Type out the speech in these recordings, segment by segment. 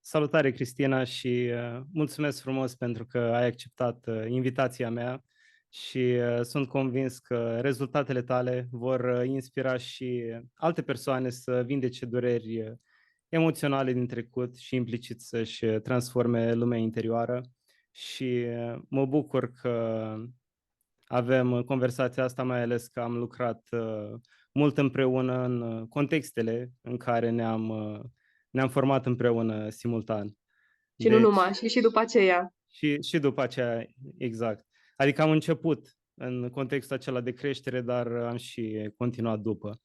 Salutare, Cristina, și mulțumesc frumos pentru că ai acceptat invitația mea și sunt convins că rezultatele tale vor inspira și alte persoane să vindece dureri emoționale din trecut și implicit să-și transforme lumea interioară. Și mă bucur că avem conversația asta, mai ales că am lucrat mult împreună în contextele în care ne-am format împreună simultan. Și nu Deci, numai, și după aceea. și după aceea, exact. Adică am început în contextul acela de creștere, dar am și continuat după.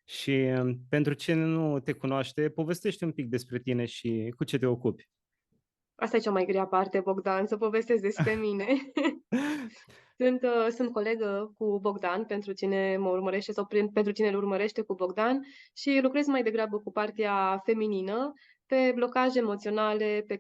Și pentru cine nu te cunoaște, povestește un pic despre tine și cu ce te ocupi. Asta e cea mai grea parte, Bogdan, să povestesc despre mine. Sunt colegă cu Bogdan, pentru cine mă urmărește sau pentru cine îl urmărește cu Bogdan și lucrez mai degrabă cu partea feminină, pe blocaje emoționale, pe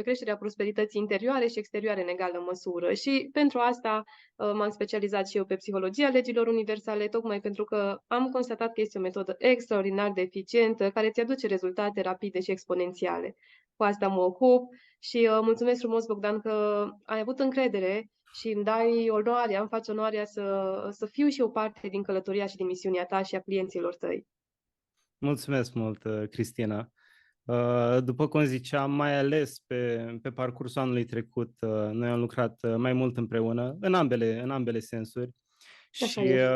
creșterea prosperității interioare și exterioare în egală măsură. Și pentru asta m-am specializat și eu pe psihologia legilor universale, tocmai pentru că am constatat că este o metodă extraordinar de eficientă, care ți aduce rezultate rapide și exponențiale. Cu asta mă ocup și mulțumesc frumos, Bogdan, că ai avut încredere și îmi dai onoarea, îmi faci onoarea să fiu și eu parte din călătoria și din misiunea ta și a clienților tăi. Mulțumesc mult, Cristina. După cum ziceam, mai ales pe parcursul anului trecut, noi am lucrat mai mult împreună, în ambele sensuri. Așa Și este.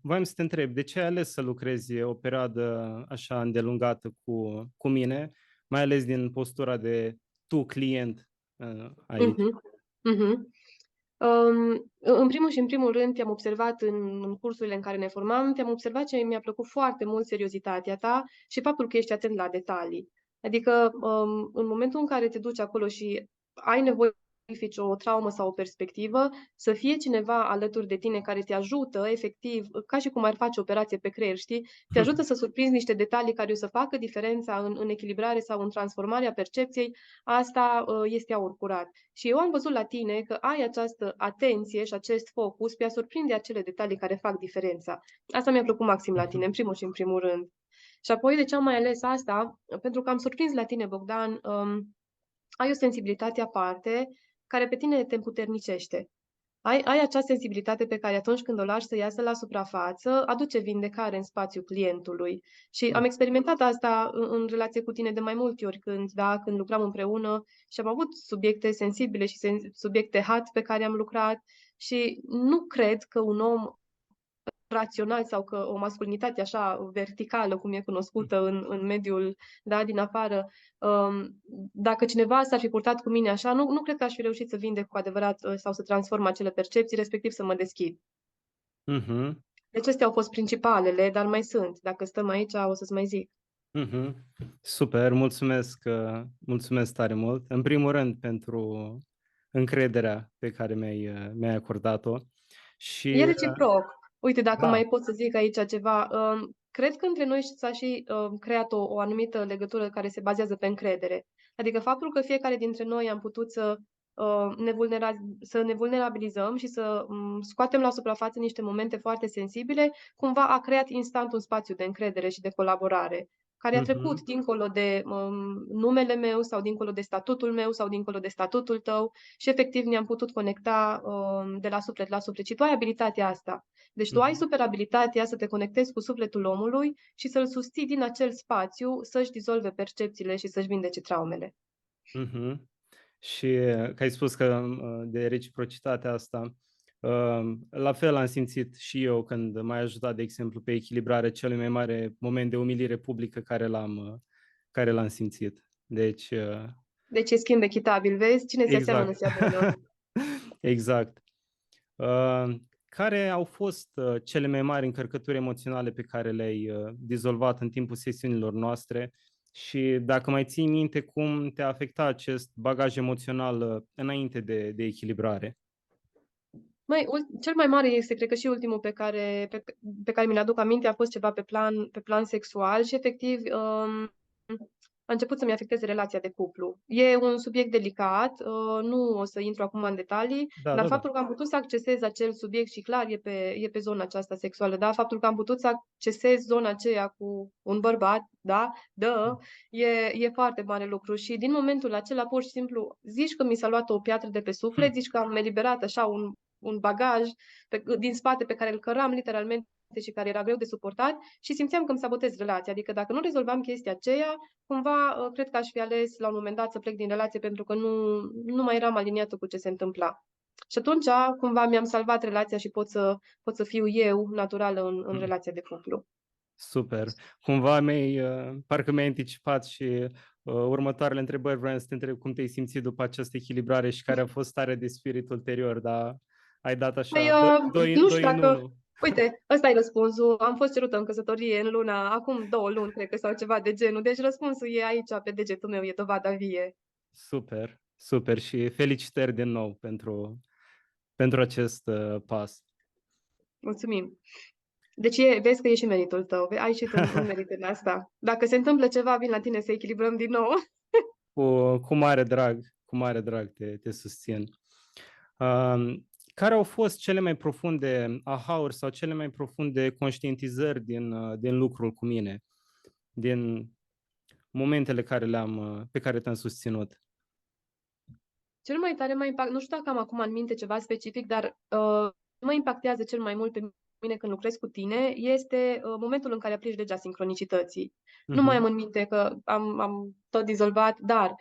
voiam să te întreb, de ce ai ales să lucrezi o perioadă așa îndelungată cu mine, mai ales din postura de tu client aici? Mhm, mhm. În primul și în primul rând te-am observat în cursurile în care ne formam, te-am observat și mi-a plăcut foarte mult seriozitatea ta și faptul că ești atent la detalii. Adică, în momentul în care te duci acolo și ai nevoie să clarifici o traumă sau o perspectivă, să fie cineva alături de tine care te ajută efectiv, ca și cum ar face o operație pe creier, știi? Te ajută să surprinzi niște detalii care o să facă diferența în echilibrare sau în transformarea percepției, asta, este aur curat. Și eu am văzut la tine că ai această atenție și acest focus pe a surprinde acele detalii care fac diferența. Asta mi-a plăcut maxim la tine, în primul și în primul rând. Și apoi de ce am mai ales asta? Pentru că am surprins la tine, Bogdan, ai o sensibilitate aparte care pe tine te împuternicește. Ai acea sensibilitate pe care atunci când o lași să iasă la suprafață, aduce vindecare în spațiul clientului. Și am experimentat asta în relație cu tine de mai multe ori când lucram împreună și am avut subiecte sensibile și subiecte hot pe care am lucrat și nu cred că un om rațional sau că o masculinitate așa verticală, cum e cunoscută în mediul, da, din afară, dacă cineva s-ar fi purtat cu mine așa, nu cred că aș fi reușit să vindec cu adevărat sau să transform acele percepții, respectiv să mă deschid. Mhm, Deci acestea au fost principalele, dar mai sunt. Dacă stăm aici, o să-ți mai zic. mhm. Super, mulțumesc, mulțumesc tare mult. În primul rând pentru încrederea pe care mi-ai acordat-o. E Și reciproc. Uite, dacă da. mai pot să zic aici ceva, cred că între noi s-a și creat o anumită legătură care se bazează pe încredere. Adică faptul că fiecare dintre noi am putut să ne vulnerabilizăm și să scoatem la suprafață niște momente foarte sensibile, cumva a creat instant un spațiu de încredere și de colaborare, care a trecut Mhm, dincolo de numele meu sau dincolo de statutul meu sau dincolo de statutul tău și efectiv ne-am putut conecta de la suflet la suflet. Și tu ai abilitatea asta. Deci tu ai mhm, super abilitatea să te conectezi cu sufletul omului și să-l susții din acel spațiu să-și dizolve percepțiile și să-și vindece traumele. mhm. Și că ai spus că de reciprocitatea asta, la fel am simțit și eu când m-ai ajutat, de exemplu, pe echilibrarea celui mai mare moment de umilire publică care l-am simțit. Deci, Deci e schimb echitabil, vezi? Cine se aseamănă exact. se adună. Exact. Care au fost cele mai mari încărcături emoționale pe care le-ai dizolvat în timpul sesiunilor noastre și dacă mai ții minte cum te-a afectat acest bagaj emoțional înainte de echilibrare? Măi, cel mai mare este, cred că și ultimul pe care mi-l aduc aminte, a fost ceva pe plan sexual și efectiv, a început să-mi afecteze relația de cuplu. E un subiect delicat, nu o să intru acum în detalii, Da, dar da, da. faptul că am putut să accesez acel subiect și clar e pe zona aceasta sexuală, da? Faptul că am putut să accesez zona aceea cu un bărbat, da? E foarte mare lucru și din momentul acela pur și simplu zici că mi s-a luat o piatră de pe suflet, Hm. zici că am eliberat așa un bagaj din spate pe care îl căram literalmente și care era greu de suportat și simțeam că îmi sabotez relația. Adică dacă nu rezolvam chestia aceea, cumva cred că aș fi ales la un moment dat să plec din relație pentru că nu mai eram aliniată cu ce se întâmpla. Și atunci, cumva, mi-am salvat relația și pot să fiu eu naturală în Hm. relația de cuplu. Super. Cumva parcă mi-ai anticipat și următoarele întrebări vreau să te întreb cum te-ai simțit după această echilibrare și care a fost starea de spirit ulterior, dar ai dat Păi, așa, nu doi știu în dacă... unu. Uite, ăsta e răspunsul. Am fost cerută în căsătorie acum 2 luni, cred că, sau ceva de genul. Deci răspunsul e aici, pe degetul meu, e dovada vie. Super, super și felicitări din nou pentru acest pas. Mulțumim. Deci vezi că e și meritul tău. Ai și tu un merit în asta. Dacă se întâmplă ceva, vin la tine să echilibrăm din nou. Cu mare drag te susțin. Care au fost cele mai profunde aha-uri sau cele mai profunde conștientizări din lucrul cu mine, din momentele pe care te-am susținut? Cel mai tare mă impact, nu știu dacă am acum în minte ceva specific, dar mă impactează cel mai mult pe mine când lucrez cu tine este momentul în care aplici legea sincronicității. Nu mai am Mhm. în minte că am tot dizolvat, dar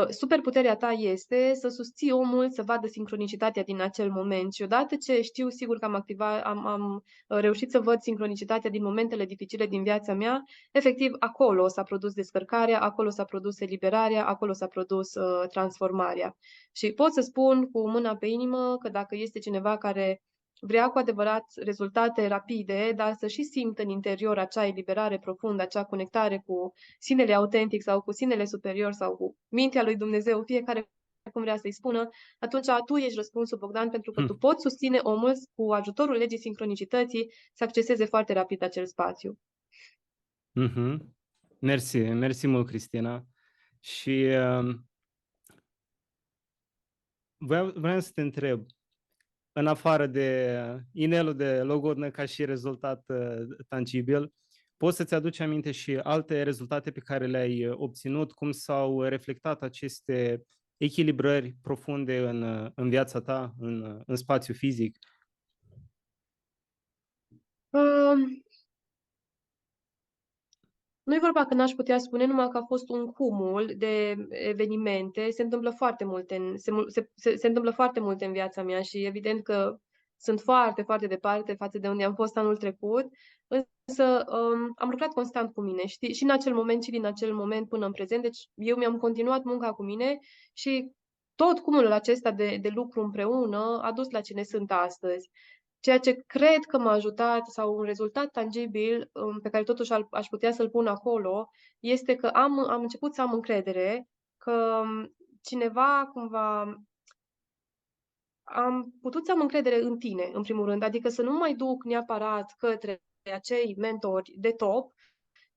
superputerea ta este să susții omul să vadă sincronicitatea din acel moment. Și odată ce știu sigur că am reușit să văd sincronicitatea din momentele dificile din viața mea, efectiv acolo s-a produs descărcarea, acolo s-a produs eliberarea, acolo s-a produs transformarea. Și pot să spun cu mâna pe inimă că dacă este cineva care vrea cu adevărat rezultate rapide, dar să și simtă în interior acea eliberare profundă, acea conectare cu sinele autentic sau cu sinele superior sau cu mintea lui Dumnezeu, fiecare cum vrea să-i spună, atunci tu ești răspunsul, Bogdan, pentru că tu Hm. poți susține omul cu ajutorul legii sincronicității să acceseze foarte rapid acel spațiu. Mhm. Mersi, mersi mult, Cristina. Și vreau să te întreb, în afară de inelul de logodnă ca și rezultat tangibil, poți să-ți aduci aminte și alte rezultate pe care le-ai obținut, cum s-au reflectat aceste echilibrări profunde în viața ta, în spațiu fizic? Um, Nu e vorba că n-aș putea spune, numai că a fost un cumul de evenimente. Se întâmplă foarte multe se întâmplă foarte multe în viața mea și evident că sunt foarte, foarte departe față de unde am fost anul trecut, însă am lucrat constant cu mine, știi? Și în acel moment și din acel moment până în prezent. Deci eu mi-am continuat munca cu mine și tot cumulul acesta de lucru împreună a dus la cine sunt astăzi. Ceea ce cred că m-a ajutat sau un rezultat tangibil pe care totuși aș putea să-l pun acolo este că am început să am încredere că cineva cumva am putut să am încredere în tine, în primul rând, adică să nu mai duc neapărat către acei mentori de top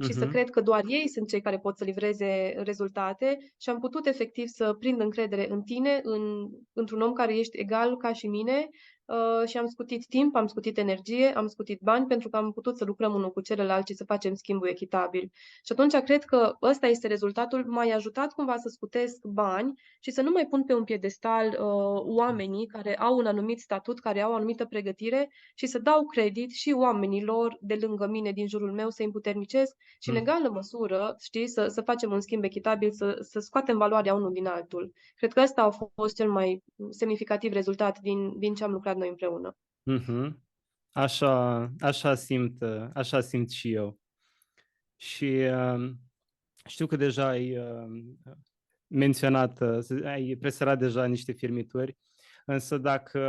și să Mhm. cred că doar ei sunt cei care pot să livreze rezultate și am putut efectiv să prind încredere în tine, într-un om care ești egal ca și mine și am scutit timp, am scutit energie, am scutit bani pentru că am putut să lucrăm unul cu celălalt și să facem schimbul echitabil. Și atunci cred că ăsta este rezultatul. M-ai ajutat cumva să scutesc bani și să nu mai pun pe un piedestal oamenii care au un anumit statut, care au o anumită pregătire și să dau credit și oamenilor de lângă mine, din jurul meu, să îi împuternicesc și în Mhm. egală măsură, știi, să facem un schimb echitabil, să scoatem valoarea unul din altul. Cred că ăsta a fost cel mai semnificativ rezultat din ce am lucrat noi împreună. Mhm. Așa simt și eu. Și știu că deja ai menționat, ai presărat deja niște firmituri, însă dacă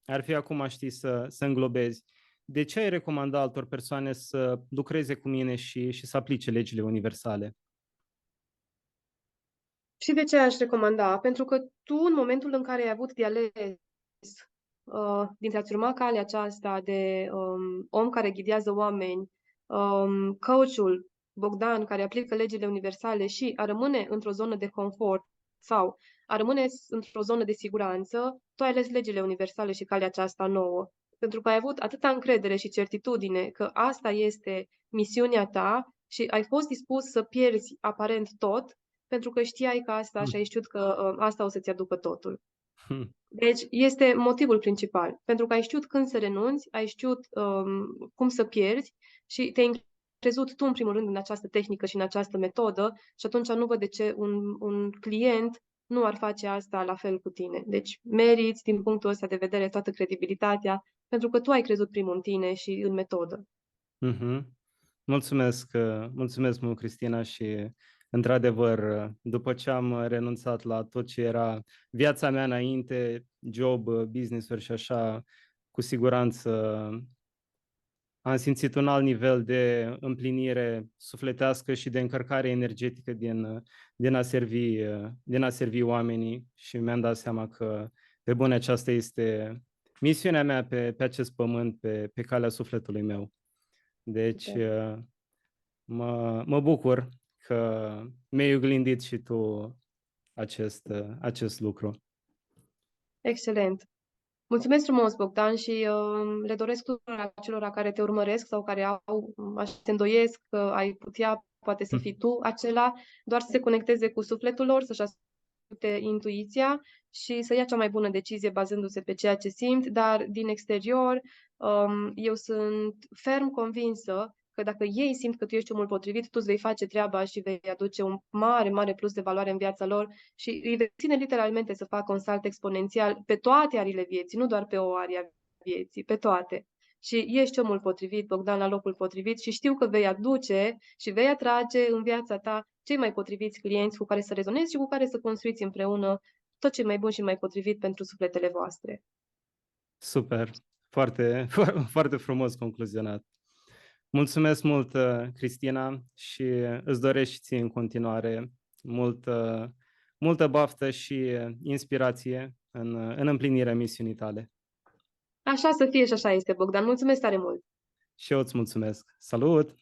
ar fi acum, știi, să înglobezi, de ce ai recomanda altor persoane să lucreze cu mine și să aplice legile universale? Și de ce aș recomanda? Pentru că tu, în momentul în care ai avut de ales dintre a-ți urma calea aceasta de om care ghidează oameni, coachul Bogdan, care aplică legile universale și a rămâne într-o zonă de confort sau a rămâne într-o zonă de siguranță, tu ai ales legile universale și calea aceasta nouă. Pentru că ai avut atâta încredere și certitudine că asta este misiunea ta și ai fost dispus să pierzi aparent tot, pentru că știai că asta și ai știut că asta o să-ți aducă totul. Deci este motivul principal, pentru că ai știut când să renunți, ai știut cum să pierzi și te-ai crezut tu în primul rând în această tehnică și în această metodă și atunci nu văd de ce un client nu ar face asta la fel cu tine. Deci meriți din punctul ăsta de vedere toată credibilitatea, pentru că tu ai crezut primul în tine și în metodă. Mhm. Mulțumesc, mulțumesc mult, Cristina, și într-adevăr, după ce am renunțat la tot ce era viața mea înainte, job, business-uri și așa, cu siguranță am simțit un alt nivel de împlinire sufletească și de încărcare energetică din a servi oamenii și mi-am dat seama că, pe bune, aceasta este misiunea mea pe acest pământ, pe calea sufletului meu. Deci, Super. mă bucur că mi-ai oglindit și tu acest lucru. Excelent. Mulțumesc frumos, Bogdan, și le doresc tuturor celor care te urmăresc sau care se îndoiesc că ai putea, poate să fii tu acela, doar să se conecteze cu sufletul lor, să-și asculte intuiția și să ia cea mai bună decizie bazându-se pe ceea ce simt, dar din exterior eu sunt ferm convinsă că dacă ei simt că tu ești omul potrivit, tu îți vei face treaba și vei aduce un mare, mare plus de valoare în viața lor și îi vei ține literalmente să facă un salt exponențial pe toate arile vieții, nu doar pe o arie a vieții, pe toate. Și ești omul potrivit, Bogdan, la locul potrivit și știu că vei aduce și vei atrage în viața ta cei mai potriviți clienți cu care să rezonezi și cu care să construiți împreună tot ce e mai bun și mai potrivit pentru sufletele voastre. Super, foarte, foarte frumos concluzionat. Mulțumesc mult, Cristina, și îți doresc și ție în continuare multă baftă și inspirație în împlinirea misiunii tale. Așa să fie și așa este, Bogdan. Mulțumesc tare mult! Și eu îți mulțumesc. Salut!